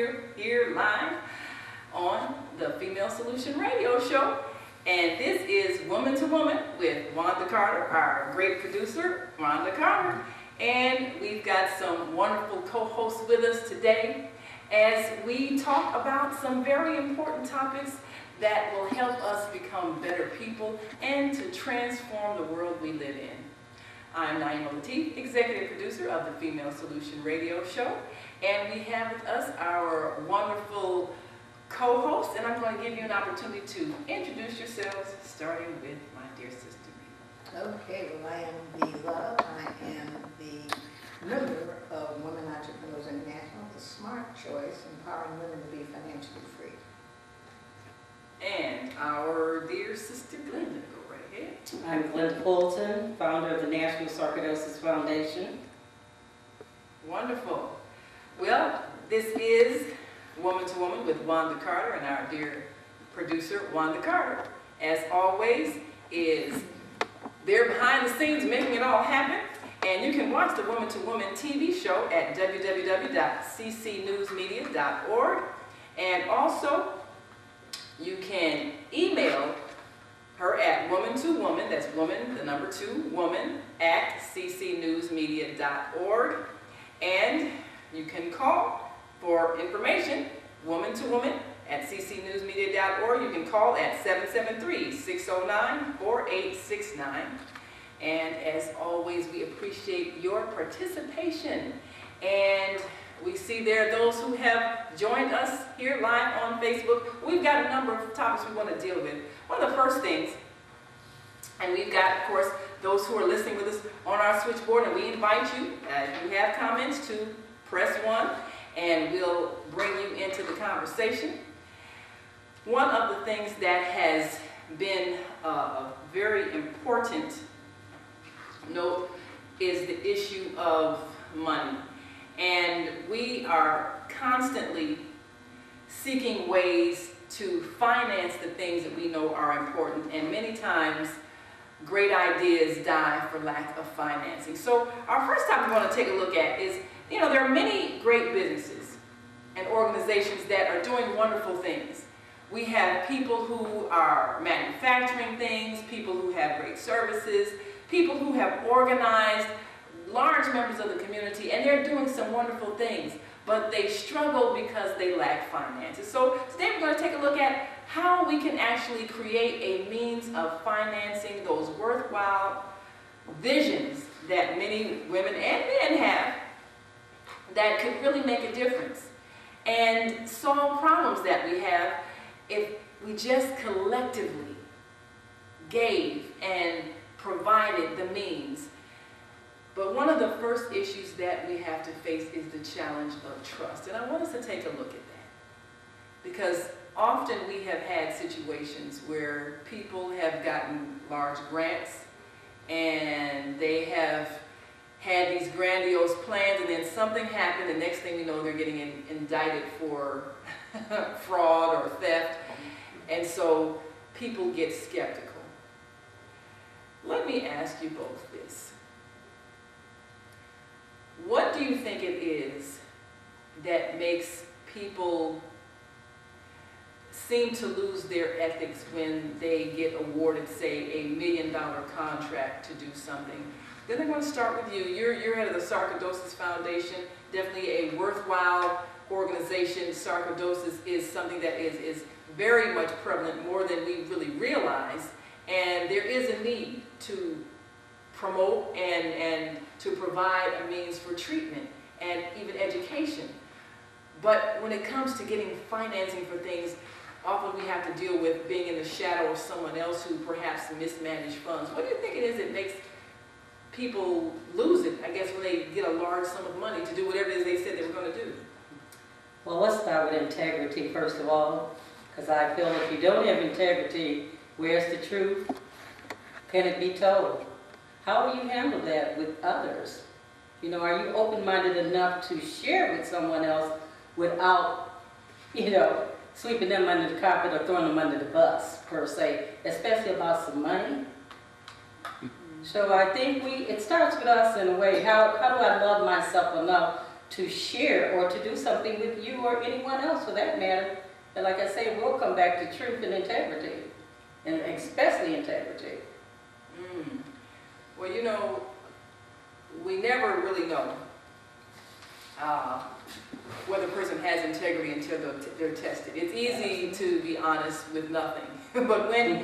we're here live on the Female Solution Radio Show. And this is Woman to Woman with Wanda Carter, our great producer, Wanda Carter. And we've got some wonderful co-hosts with us today as we talk about some very important topics that will help us become better people and to transform the world we live in. I'm Naimah, executive producer of the Female Solution Radio Show, and we have with us our wonderful co-host, and I'm going to give you an opportunity to introduce yourselves, starting with my dear sister, Glenda. Okay, well, I am Dee Love. I am the member of Women Entrepreneurs International, the smart choice, empowering women to be financially free. And our dear sister, Glenda, go right ahead. I'm Glenda Fulton, founder of the National Sarcoidosis Foundation. Wonderful. Well, this is Woman to Woman with Wanda Carter and our dear producer, Wanda Carter. As always, is there behind the scenes making it all happen. And you can watch the Woman to Woman TV show at www.ccnewsmedia.org. And also, you can email her at woman2woman, that's woman, the number 2, woman, at ccnewsmedia.org. And you can call for information, woman to woman, at ccnewsmedia.org. You can call at 773-609-4869. And as always, we appreciate your participation. And we see there are those who have joined us here live on Facebook. We've got a number of topics we want to deal with. One of the first things, and we've got, of course, those who are listening with us on our switchboard, and we invite you, if you have comments, to press 1, and we'll bring you into the conversation. One of the things that has been a very important note is the issue of money. And we are constantly seeking ways to finance the things that we know are important, and many times great ideas die for lack of financing. So our first topic we want to take a look at is, there are many great businesses and organizations that are doing wonderful things. We have people who are manufacturing things, people who have great services, people who have organized large members of the community, and they're doing some wonderful things, but they struggle because they lack finances. So today we're going to take a look at how we can actually create a means of financing those worthwhile visions that many women and men have that could really make a difference and solve problems that we have if we just collectively gave and provided the means. But one of the first issues that we have to face is the challenge of trust. And I want us to take a look at that. Because often we have had situations where people have gotten large grants and they have had these grandiose plans, and then something happened, and next thing we know they're getting indicted for fraud or theft. And so people get skeptical. Let me ask you both this. What do you think it is that makes people seem to lose their ethics when they get awarded, say, $1 million contract to do something? Then I'm going to start with you. You're head of the Sarcoidosis Foundation, definitely a worthwhile organization. Sarcoidosis is something that is very much prevalent, more than we really realize, and there is a need to promote and to provide a means for treatment and even education. But when it comes to getting financing for things, often we have to deal with being in the shadow of someone else who perhaps mismanaged funds. What do you think it is that makes people lose it, I guess, when they get a large sum of money to do whatever it is they said they were going to do? Well, let's start with integrity first of all, because I feel if you don't have integrity, where's the truth? Can it be told? How will you handle that with others? Are you open-minded enough to share with someone else without, sweeping them under the carpet or throwing them under the bus, per se, especially about some money? So I think it starts with us in a way. How do I love myself enough to share or to do something with you or anyone else for that matter. And like I say, we'll come back to truth and integrity, and especially integrity. Well, you know, we never really know whether a person has integrity until they're tested. It's easy to be honest with nothing, but when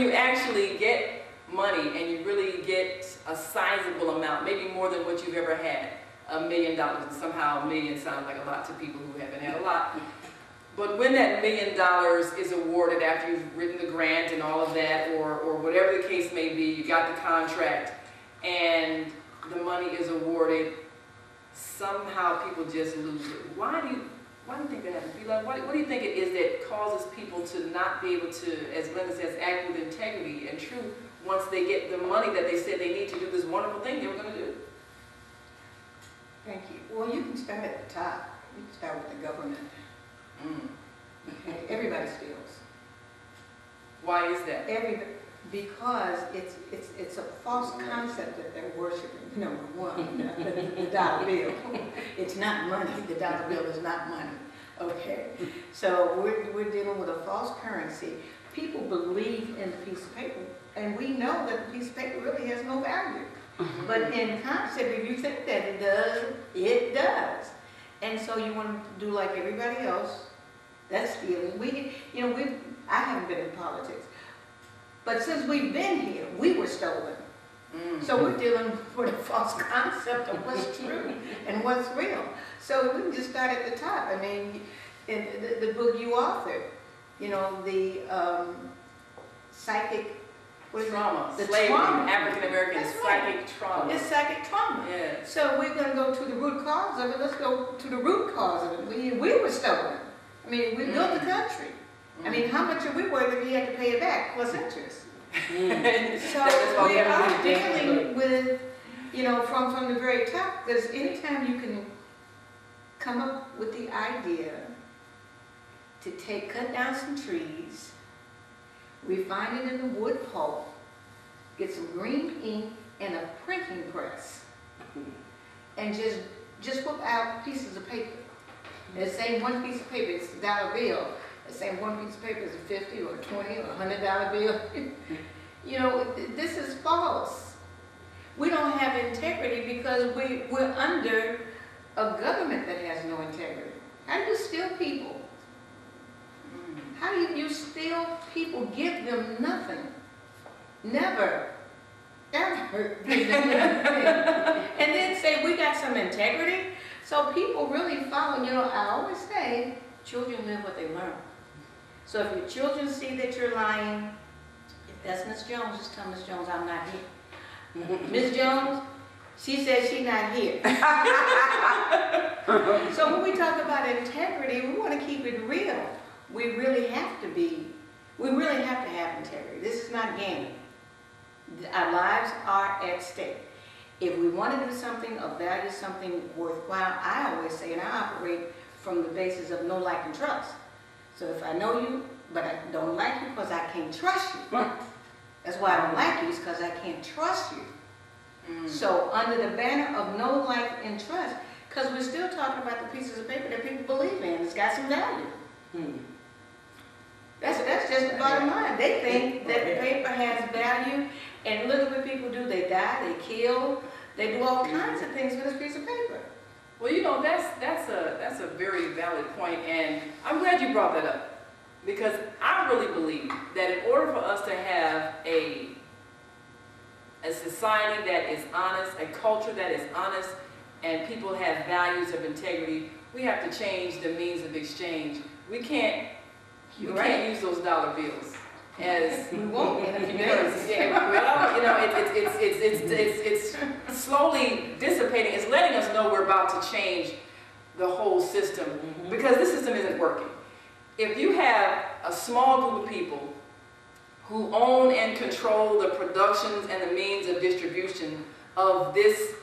you actually get money and you really get a sizable amount, maybe more than what you've ever had, $1 million, and somehow a million sounds like a lot to people who haven't had a lot. But when that $1 million is awarded after you've written the grant and all of that, or whatever the case may be, you got the contract, and the money is awarded, somehow people just lose it. Why do you think that happens? What do you think it is that causes people to not be able to, as Glenda says, act with integrity and truth once they get the money that they said they need to do this wonderful thing they were going to do? Thank you. Well, you can start at the top. You can start with the government. Okay. Everybody steals. Why is that? Because it's a false concept that they're worshiping. Number one, the dollar bill. It's not money. The dollar bill is not money. Okay. So we're dealing with a false currency. People believe in the piece of paper, and we know that the piece of paper really has no value. But in concept, if you think that it does, it does. And so you want to do like everybody else. That's stealing. I haven't been in politics, but since we've been here, we were stolen. So we're dealing with a false concept of what's true and what's real. So we can just start at the top. I mean, in the book you authored, the psychic trauma, the slavery, trauma. African American psychic Right. trauma. It's psychic trauma. Yeah. So we're going to go to the root cause of it. Let's go to the root cause of it. We were stolen. I mean, we built the country. I mean, how much are we worth if you had to pay it back plus interest? So we are dealing with, from the very top, because anytime you can come up with the idea to cut down some trees, refine it in a wood pulp, get some green ink and a printing press, and just whip out pieces of paper. And the same one piece of paper is a dollar bill. The same one piece of paper is a 50 or a 20 or a $100 bill. This is false. We don't have integrity because we're under a government that has no integrity. How do you steal people? How do you steal people? Give them nothing. Never. Ever give them nothing. And then say we got some integrity. So people really follow, I always say, children live what they learn. So if your children see that you're lying, if that's Miss Jones, just tell Miss Jones I'm not here. Miss Jones, she said she's not here. So when we talk about integrity, we want to keep it real. We really have to have integrity. This is not a game. Our lives are at stake. If we want to do something or value something worthwhile, I always say, and I operate from the basis of know, like, and trust. So if I know you, but I don't like you because I can't trust you. That's why I don't like you, is because I can't trust you. So under the banner of know, like, and trust, because we're still talking about the pieces of paper that people believe in. It's got some value. That's just the bottom line. They think that the paper has value, and look at what people do. They die, they kill, they do all kinds of things with this piece of paper. Well, that's a very valid point, and I'm glad you brought that up, because I really believe that in order for us to have a society that is honest, a culture that is honest, and people have values of integrity, we have to change the means of exchange. We can't use those dollar bills as we won't in a few days. Yeah, well, it's slowly dissipating. It's letting us know we're about to change the whole system, because this system isn't working. If you have a small group of people who own and control the productions and the means of distribution of this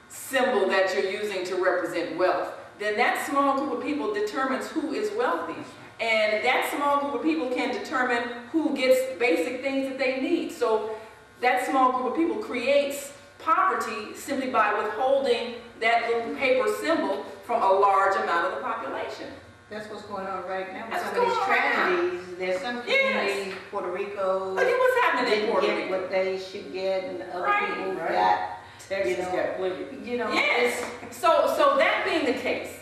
symbol that you're using to represent wealth, then that small group of people determines who is wealthy. And that small group of people can determine who gets basic things that they need. So that small group of people creates poverty simply by withholding that little paper symbol from a large amount of the population. That's what's going on right now with That's some of what's these going on right now. tragedies. There's some communities, Puerto Rico, Look at what's happening in didn't Puerto get Rico. what they should get, and other Right. people Right. got, Texas know, got plenty. Yes. So that being the case,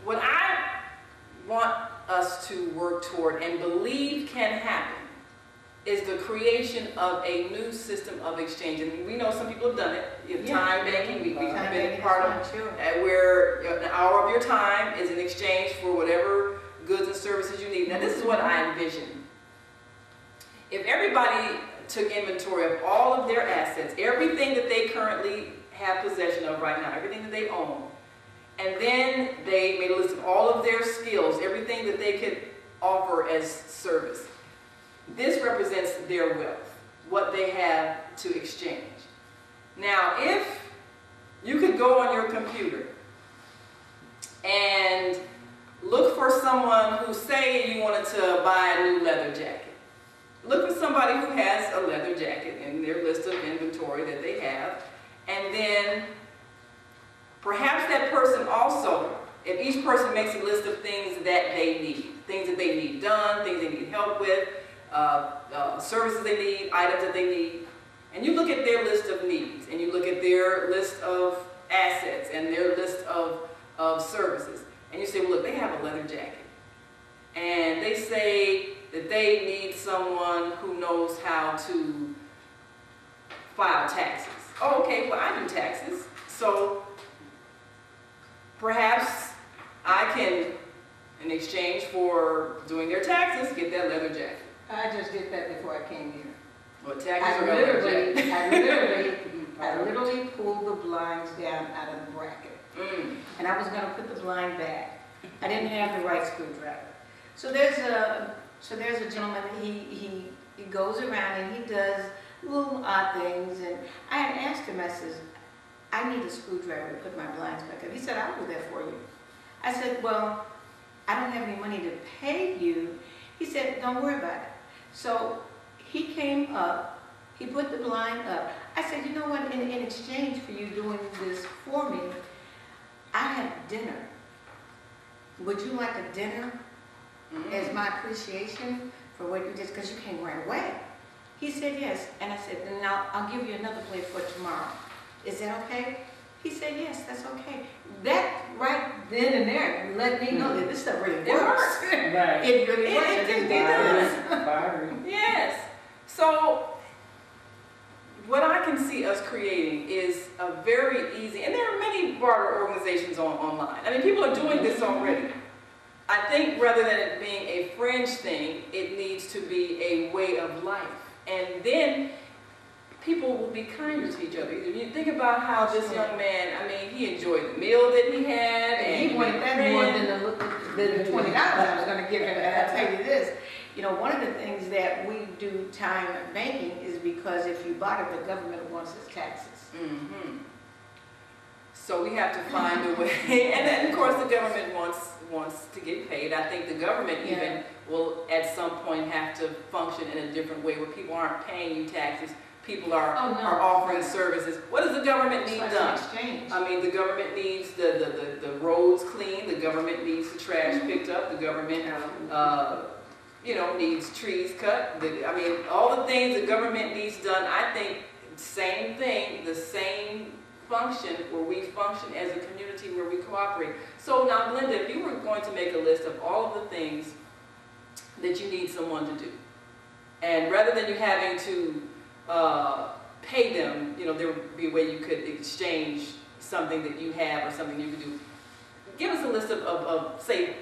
what I want us to work toward and believe can happen is the creation of a new system of exchange. And we know some people have done it. You have time banking, we've Time been banking part is of not sure. where an hour of your time is in exchange for whatever goods and services you need. Now this is what I envision. If everybody took inventory of all of their assets, everything that they currently have possession of right now, everything that they own, and then they made a list of all of their skills, everything that they could offer as service. This represents their wealth, what they have to exchange. Now, if you could go on your computer and look for someone who, say you wanted to buy a new leather jacket. Look for somebody who has a leather jacket in their list of inventory that they have, and then perhaps that person also, if each person makes a list of things that they need done, things they need help with, services they need, items that they need, and you look at their list of needs, and you look at their list of assets and their list of services, and you say, well, look, they have a leather jacket, and they say that they need someone who knows how to file taxes. Oh, okay, well, I do taxes, so perhaps I can, in exchange for doing their taxes, get that leather jacket. I just did that before I came here. Well, taxes are leather jacket. I literally pulled the blinds down out of the bracket. And I was gonna put the blind back. I didn't have the right screwdriver. So there's a gentleman, he goes around and he does little odd things, and I had asked him, I says, I need a screwdriver to put my blinds back up. He said, I'll do that for you. I said, well, I don't have any money to pay you. He said, don't worry about it. So he came up, he put the blind up. I said, you know what, in exchange for you doing this for me, I have dinner. Would you like a dinner as my appreciation for what you did, because you came right away? He said yes, and I said, then I'll give you another plate for tomorrow. Is that okay? He said, yes, that's okay. That right then and there let me know that this stuff really works. Right. It really works. It does. Yes. So what I can see us creating is a very easy, and there are many barter organizations online. I mean, people are doing this already. I think rather than it being a fringe thing, it needs to be a way of life. And then people will be kinder to each other. You think about how this young man, I mean, he enjoyed the meal that he had, and he wanted that more than the $20 I was going to give him. And I'll tell you this, you know, one of the things that we do time banking is because if you bought it, the government wants its taxes. So we have to find a way, and then of course the government wants to get paid. I think the government even will at some point have to function in a different way where people aren't paying you taxes. People are offering services. What does the government need done? I mean, the government needs the roads cleaned. The government needs the trash picked up. The government, you know, needs trees cut. I mean, all the things the government needs done. I think same thing, the same function where we function as a community where we cooperate. So now, Glenda, if you were going to make a list of all of the things that you need someone to do, and rather than you having to pay them, you know, there would be a way you could exchange something that you have or something you could do. Give us a list of say,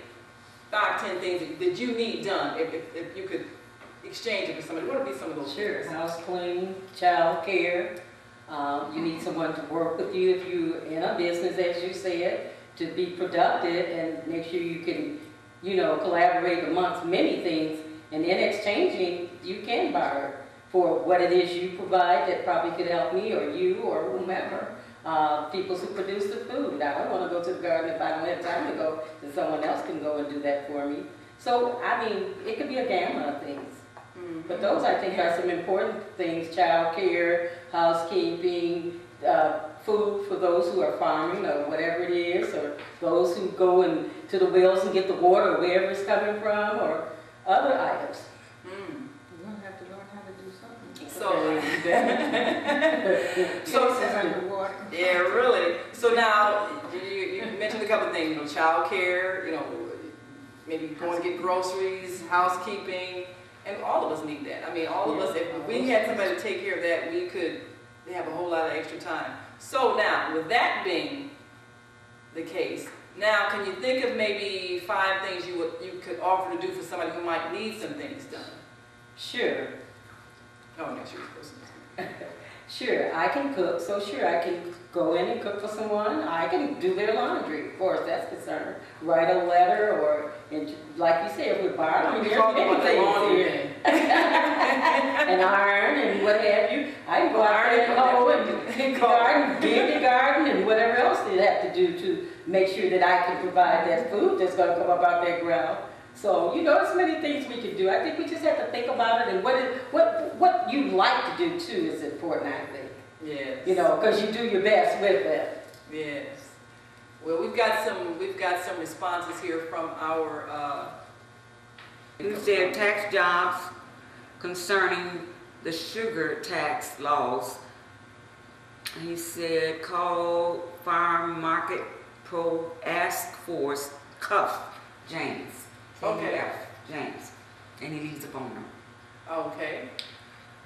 5, 10 things that you need done if you could exchange it for somebody. What would be some of those things? House cleaning, child care. You need someone to work with you if you're in a business, as you said, to be productive and make sure you can, you know, collaborate amongst many things. And in exchanging, you can borrow for what it is you provide that probably could help me or you or whomever. People who produce the food. I don't want to go to the garden if I don't have time to go, then someone else can go and do that for me. So, I mean, it could be a gamut of things. But those, I think, are some important things: child care, housekeeping, food for those who are farming or whatever it is, or those who go to the wells and get the water wherever it's coming from, or other items. We're gonna have to learn how to do something. So, Underwater. yeah, really. So now, you mentioned a couple of things, you know, child care, you know, maybe going to get groceries, housekeeping, and all of us need that. I mean, all of us, if we had somebody to take care of that, we could have a whole lot of extra time. So now, with that being the case, now can you think of maybe 5 things you could offer to do for somebody who might need some things done? Sure. Oh, next year's person. Sure, I can cook, so sure, I can go in and cook for someone. I can do their laundry, as far as that's concerned. Write a letter, or, like you said, if we're borrowing, there's many things here. And iron and what have you. I can go out there and hoe and pick the garden, dig the garden, and whatever else they have to do to make sure that I can provide that food that's going to come up out that ground. So, you know, there's many things we can do. I think we just have to think about it, and what you like to do too is important, I think. Yes. You know, because you do your best with it. Yes. Well, we've got some responses here from our. Who said tax jobs concerning the sugar tax laws. He said call Farm Market Pro Ask Force Cuff James. Okay. James. And he leaves a phone number. Okay.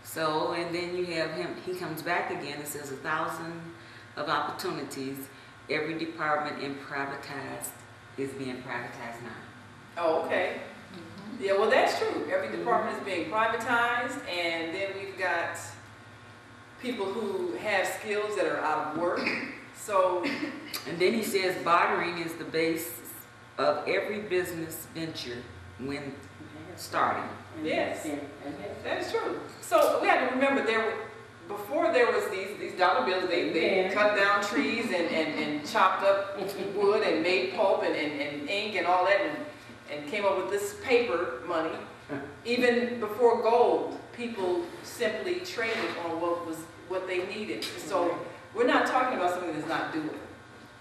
So, and then you have him, he comes back again and says 1,000 of opportunities. Every department is being privatized now. Oh, okay. Yeah, well, that's true. Every department is being privatized, and then we've got people who have skills that are out of work. So, and then he says bartering is the basis of every business venture when starting. yes, that is true. So we have to remember before there was these dollar bills, they cut down trees and chopped up wood and made pulp and ink and all that and came up with this paper money. Even before gold, people simply traded on what they needed. So we're not talking about something that's not doable.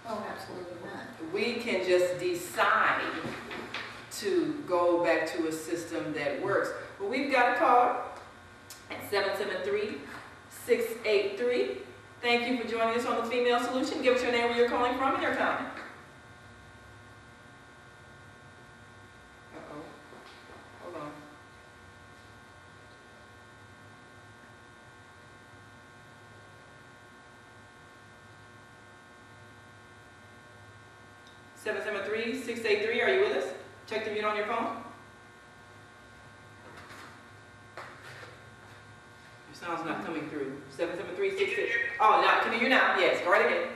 Oh, absolutely not. We can just decide to go back to a system that works. Well, we've got a call at 773-683. Thank you for joining us on the Female Solution. Give us your name, where you're calling from, and your comment. Uh-oh. Hold on. (773-683). Are you with us? Check the mute on your phone. Your sound's not coming through. 773-683. Oh, now, can you hear you now? Yes, go right ahead.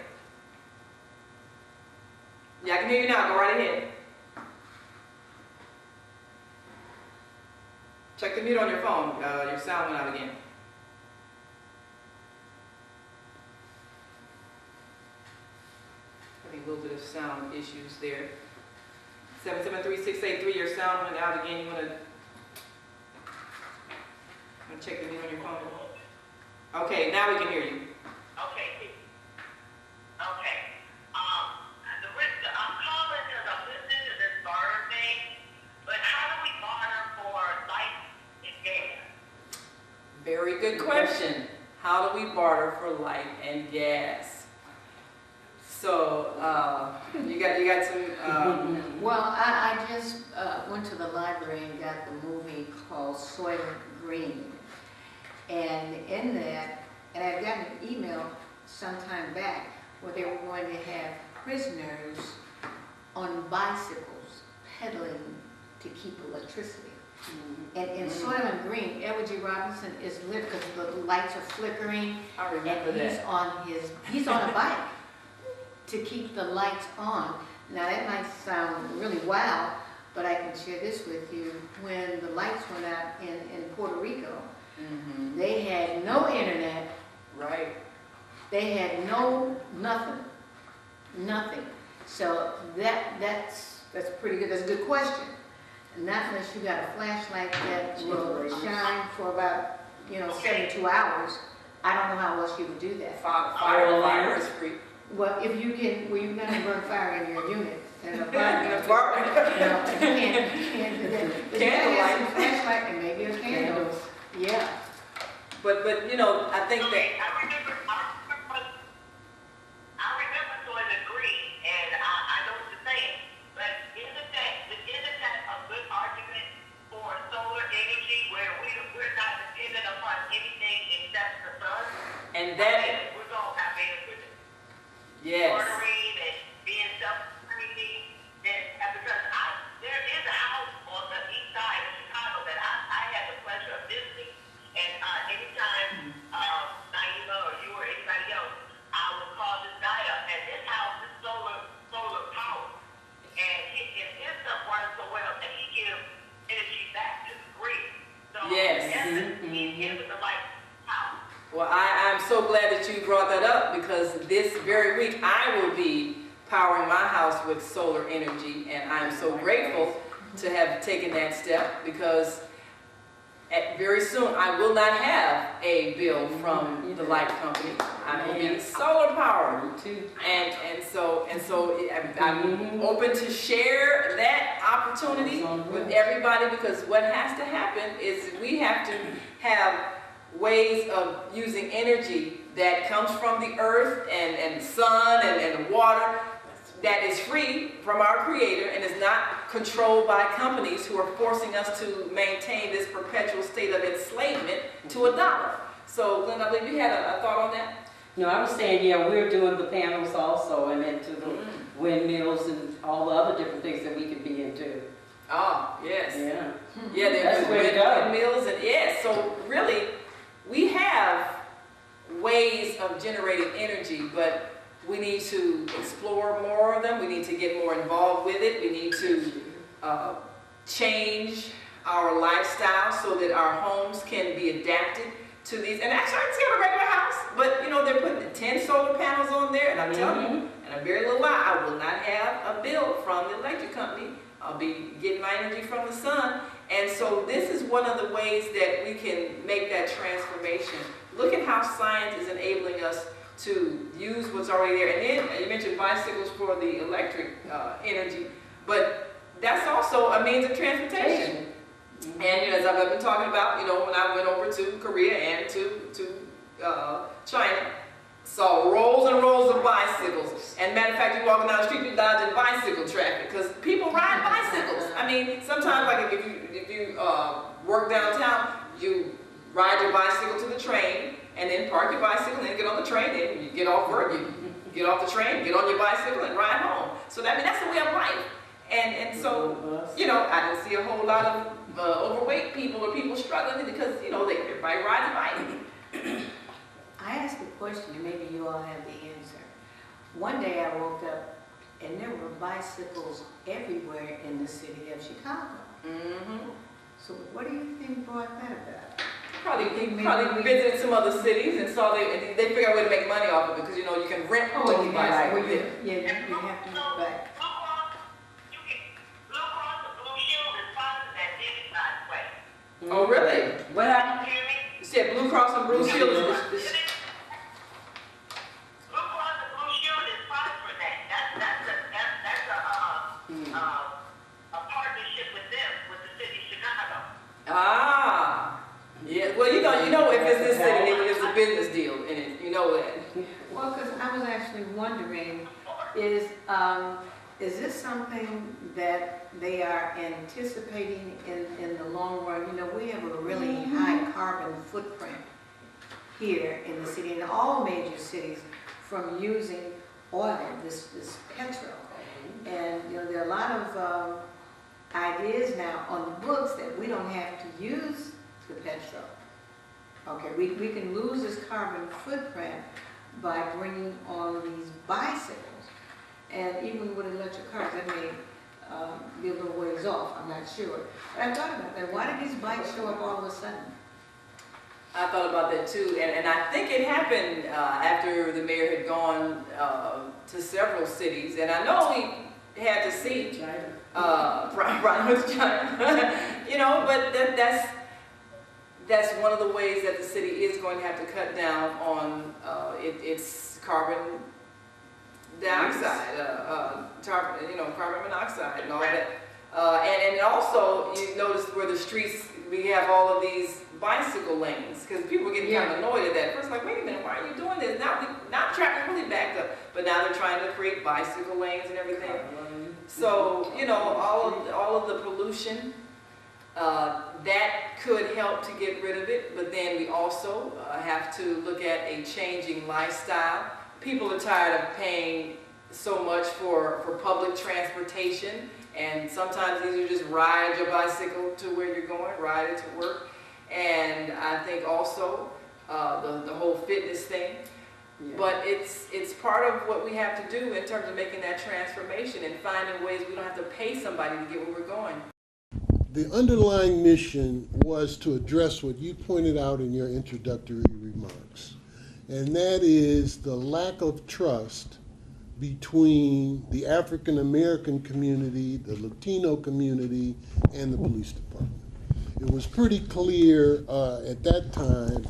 Yeah, I can hear you now. Go right ahead. Check the mute on your phone. Your sound went out again. I think a little bit of sound issues there. 773-683, your sound went out again. You want to check the mute on your phone? Okay, now we can hear you. Okay. Okay. I'm calling because I'm listening to this barter thing, but how do we barter for light and gas? Very good question. How do we barter for light and gas? So, you got some. Well, I just went to the library and got the movie called Soylent Green. And in that, and I've gotten an email sometime back where they were going to have prisoners on bicycles pedaling to keep electricity. And in Soylent Green, Edward G. Robinson is lit because the lights are flickering. I remember and he's on a bike to keep the lights on. Now that might sound really wild, but I can share this with you. When the lights went out in Puerto Rico, they had no internet. Right. They had nothing. So that's pretty good. That's a good question. Not unless you got a flashlight that will shine for about 72 hours. I don't know how else you would do that. Fire is free. Well, if you can, well, you're not gonna burn fire in your unit. And a In fire, the apartment. you can't do that. But you gotta have some flashlight and maybe a candle. Yeah. But you know, I think that. I remember to a degree, and I know what you're saying, but isn't that a good argument for solar energy where we're not dependent upon anything except the sun? And that. I mean, we're gonna have benefit. Yes. Ordering and being self-sustaining, and because there is a house on the east side of Chicago that I had the pleasure of visiting, and anytime Naimah or you or anybody else, I would call this guy up, and this house is solar power, and his stuff runs so well that he gives energy back to the grid. So Yes. he's giving the light power. Well, I'm so glad that you brought that up, because this very week I will be powering my house with solar energy, and I'm so grateful to have taken that step, because very soon I will not have a bill from the light company. I will be solar powered, and so I'm open to share that opportunity with everybody, because what has to happen is we have to have ways of using energy that comes from the earth and sun and water that is free from our creator and is not controlled by companies who are forcing us to maintain this perpetual state of enslavement to a dollar. So, Glenda, I believe you had a thought on that? No, I was saying, yeah, we're doing the panels also, and into the windmills and all the other different things that we can be into. Oh, yes. Yeah. Yeah, That's there's where to go. windmills, and yes, so really, we have ways of generating energy, but we need to explore more of them. We need to get more involved with it. We need to change our lifestyle so that our homes can be adapted to these. And actually, I just got a regular house, but you know, they're putting 10 solar panels on there, and I'm telling you, in a very little while, I will not have a bill from the electric company. I'll be getting my energy from the sun. And so this is one of the ways that we can make that transformation. Look at how science is enabling us to use what's already there. And then you mentioned bicycles for the electric energy, but that's also a means of transportation. And you know, as I've been talking about, you know, when I went over to Korea and to China, saw rolls and rolls of bicycles. And matter of fact, you're walking down the street, you're dodging bicycle traffic because people ride bicycles. I mean, sometimes like if you work downtown, you ride your bicycle to the train and then park your bicycle and then get on the train and you get off work, you get off the train, get on your bicycle and ride home. So that, I mean, that's the way of life. And so, you know, I didn't see a whole lot of overweight people or people struggling because, you know, everybody rides a bike. I asked a question, and maybe you all have the answer. One day I woke up, and there were bicycles everywhere in the city of Chicago. So what do you think brought that about? Probably visited some other cities and saw they figured out a way to make money off of it because, you know, you can rent those bicycles. You have to move back. Blue Cross and Blue Shield is sponsored that David Side way. Oh, really? What happened? You hear me? You said Blue Cross and Blue Shield is Blue Cross and Blue Shield is sponsoring that. That's a partnership with them, with the city of Chicago. Yeah. Well, you know, if it's this city, it's a business deal in it. You know that. Well, because I was actually wondering, is this something that they are anticipating in the long run? You know, we have a really high carbon footprint here in the city, in all major cities, from using oil, this petrol. And, you know, there are a lot of ideas now on the books that we don't have to use the petrol. Okay, we can lose this carbon footprint by bringing on these bicycles. And even with electric cars, that may be a little ways off, I'm not sure. But I thought about that. Why did these bikes show up all of a sudden? I thought about that too, and I think it happened after the mayor had gone to several cities, and I know he had to see right with China, you know, but that's one of the ways that the city is going to have to cut down on its carbon dioxide, carbon monoxide and all that. And also, you notice where the streets, we have all of these bicycle lanes, because people are getting kind of annoyed at that. First, like, wait a minute, why are you doing this? Now traffic really backed up, but now they're trying to create bicycle lanes and everything. So, all of the pollution, that could help to get rid of it, but then we also have to look at a changing lifestyle. People are tired of paying so much for public transportation, and sometimes these are just ride your bicycle to where you're going, ride it to work. And I think also the whole fitness thing. Yeah. But it's part of what we have to do in terms of making that transformation and finding ways we don't have to pay somebody to get where we're going. The underlying mission was to address what you pointed out in your introductory remarks, and that is the lack of trust between the African American community, the Latino community, and the police department. It was pretty clear at that time,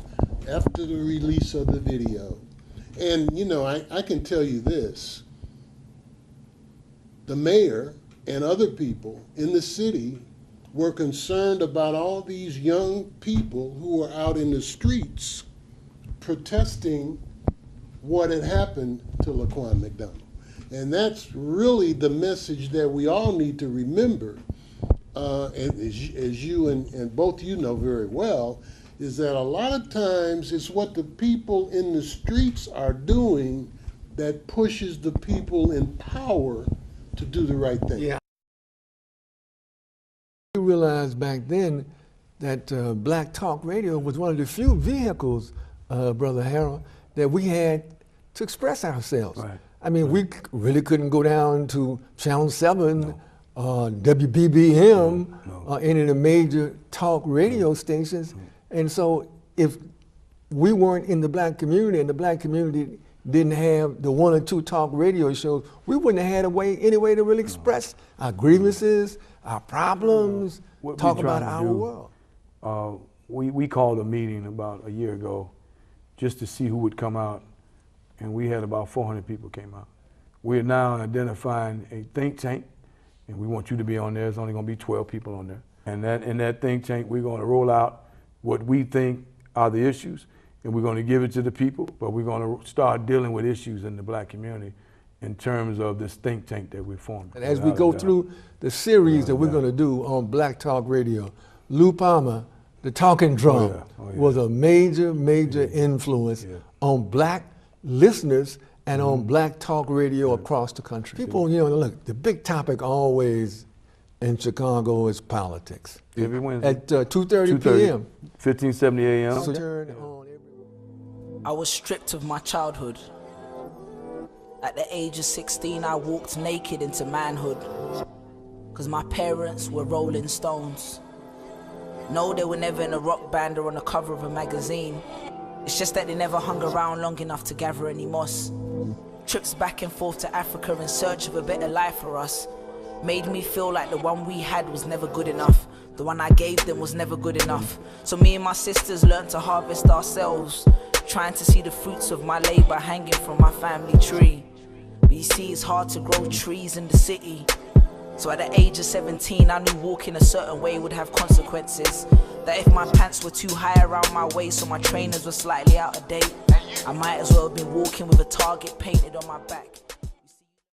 after the release of the video. And, I can tell you this. The mayor and other people in the city were concerned about all these young people who were out in the streets protesting what had happened to Laquan McDonald. And that's really the message that we all need to remember, and as you and both you know very well, is that a lot of times it's what the people in the streets are doing that pushes the people in power to do the right thing. Yeah. We realized back then that Black Talk Radio was one of the few vehicles, Brother Harold, that we had to express ourselves. Right. I mean, we really couldn't go down to Channel 7, WBBM, or any of the major talk radio stations. And so if we weren't in the black community and the black community didn't have the 1 or 2 talk radio shows, we wouldn't have had any way to really express our grievances, our problems, talk about our world. We called a meeting about a year ago just to see who would come out, and we had about 400 people came out. We're now identifying a think tank, and we want you to be on there. There's only going to be 12 people on there. And in that think tank, we're going to roll out what we think are the issues, and we're going to give it to the people, but we're going to start dealing with issues in the black community in terms of this think tank that we're forming. And as we go through the series that we're going to do on Black Talk Radio, Lou Palmer, the talking drum, was a major influence on black listeners and on Black Talk Radio across the country. People, look, the big topic always in Chicago is politics. Every Wednesday. At 2:30 p.m. 1570 a.m. I was stripped of my childhood. At the age of 16, I walked naked into manhood. Cause my parents were Rolling Stones. No, they were never in a rock band or on the cover of a magazine. It's just that they never hung around long enough to gather any moss. Trips back and forth to Africa in search of a better life for us made me feel like the one we had was never good enough. The one I gave them was never good enough. So me and my sisters learned to harvest ourselves, trying to see the fruits of my labor hanging from my family tree. But you see, it's hard to grow trees in the city. So at the age of 17, I knew walking a certain way would have consequences. That if my pants were too high around my waist or my trainers were slightly out of date, I might as well have been walking with a target painted on my back.